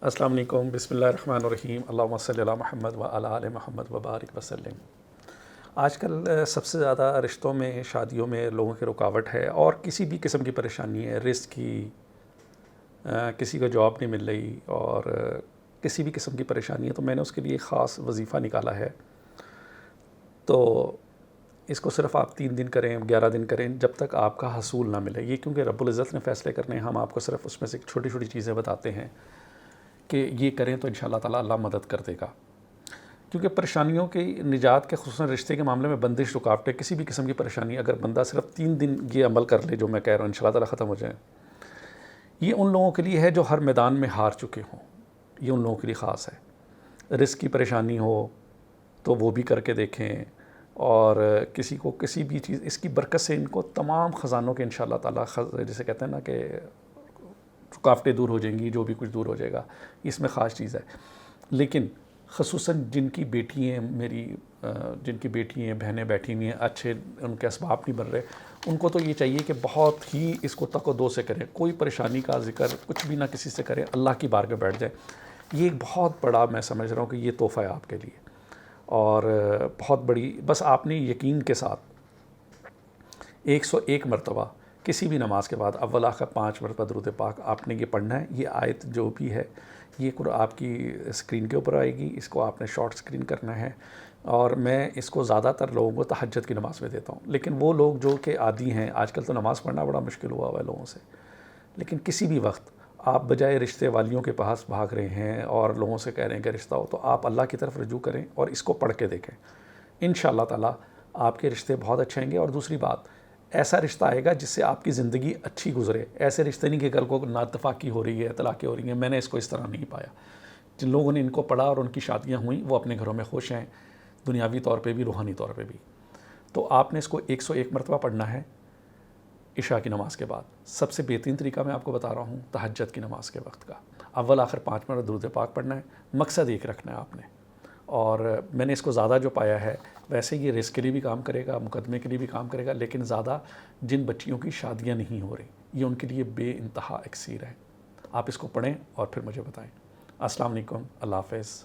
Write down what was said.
السلام علیکم، بسم اللہ الرحمن الرحیم، اللہم صلی علی محمد و علی آل محمد وبارک وسلم۔ آج کل سب سے زیادہ رشتوں میں، شادیوں میں لوگوں کی رکاوٹ ہے اور کسی بھی قسم کی پریشانی ہے، رزق کی، کسی کو جاب نہیں مل رہی اور کسی بھی قسم کی پریشانی ہے، تو میں نے اس کے لیے خاص وظیفہ نکالا ہے۔ تو اس کو صرف آپ 3 دن کریں، 11 دن کریں، جب تک آپ کا حصول نہ ملے۔ یہ کیونکہ رب العزت نے فیصلے کرنے ہیں، ہم آپ کو صرف اس میں سے چھوٹی چھوٹی چیزیں بتاتے ہیں کہ یہ کریں تو انشاءاللہ تعالیٰ اللہ مدد کر دے گا۔ کیونکہ پریشانیوں کی نجات کے، خصوصاً رشتے کے معاملے میں بندش، رکاوٹیں، کسی بھی قسم کی پریشانی اگر بندہ صرف 3 دن یہ عمل کر لے جو میں کہہ رہا ہوں، انشاءاللہ تعالیٰ ختم ہو جائیں۔ یہ ان لوگوں کے لیے ہے جو ہر میدان میں ہار چکے ہوں، یہ ان لوگوں کے لیے خاص ہے۔ رزق کی پریشانی ہو تو وہ بھی کر کے دیکھیں، اور کسی کو کسی بھی چیز، اس کی برکت سے ان کو تمام خزانوں کے انشاءاللہ تعالیٰ، جسے کہتے ہیں نا کہ رکاوٹیں دور ہو جائیں گی، جو بھی کچھ دور ہو جائے گا، اس میں خاص چیز ہے۔ لیکن خصوصاً جن کی بیٹی ہیں، جن کی بیٹی ہیں، بہنیں بیٹھی ہوئی ہیں، اچھے ان کے اسباب نہیں بن رہے، ان کو تو یہ چاہیے کہ بہت ہی اس کو تک و دو سے کریں، کوئی پریشانی کا ذکر کچھ بھی نہ کسی سے کریں، اللہ کی بارگاہ میں بیٹھ جائیں۔ یہ ایک بہت بڑا، میں سمجھ رہا ہوں کہ یہ تحفہ ہے آپ کے لیے، اور بہت بڑی، بس آپ نے یقین کے ساتھ 101 مرتبہ کسی بھی نماز کے بعد اول آخر 5 مرتبہ درود پاک آپ نے یہ پڑھنا ہے۔ یہ آیت جو بھی ہے یہ آپ کی اسکرین کے اوپر آئے گی، اس کو آپ نے شارٹ اسکرین کرنا ہے، اور میں اس کو زیادہ تر لوگوں کو تہجد کی نماز میں دیتا ہوں۔ لیکن وہ لوگ جو کہ عادی ہیں، آج کل تو نماز پڑھنا بڑا مشکل ہوا ہے لوگوں سے، لیکن کسی بھی وقت آپ بجائے رشتے والیوں کے پاس بھاگ رہے ہیں اور لوگوں سے کہہ رہے ہیں کہ رشتہ ہو، تو آپ اللہ کی طرف رجوع کریں اور اس کو پڑھ کے دیکھیں، انشاءاللہ تعالیٰ آپ کے رشتے بہت اچھے آئیں گے۔ اور دوسری بات، ایسا رشتہ آئے گا جس سے آپ کی زندگی اچھی گزرے۔ ایسے رشتے نہیں کہ کل کو ناتفاقی ہو رہی ہے، طلاقیں ہو رہی ہیں، میں نے اس کو اس طرح نہیں پایا۔ جن لوگوں نے ان کو پڑھا اور ان کی شادیاں ہوئیں، وہ اپنے گھروں میں خوش ہیں، دنیاوی طور پہ بھی، روحانی طور پہ بھی۔ تو آپ نے اس کو 101 مرتبہ پڑھنا ہے عشاء کی نماز کے بعد۔ سب سے بہترین طریقہ میں آپ کو بتا رہا ہوں تہجد کی نماز کے وقت کا، اول آخر 5 مرتبہ درود پاک پڑھنا ہے، مقصد ایک رکھنا ہے آپ نے۔ اور میں نے اس کو زیادہ جو پایا ہے، ویسے یہ رزق کے لیے بھی کام کرے گا، مقدمے کے لیے بھی کام کرے گا، لیکن زیادہ جن بچیوں کی شادیاں نہیں ہو رہی، یہ ان کے لیے بے انتہا اکسیر ہے۔ آپ اس کو پڑھیں اور پھر مجھے بتائیں۔ السلام علیکم، اللہ حافظ۔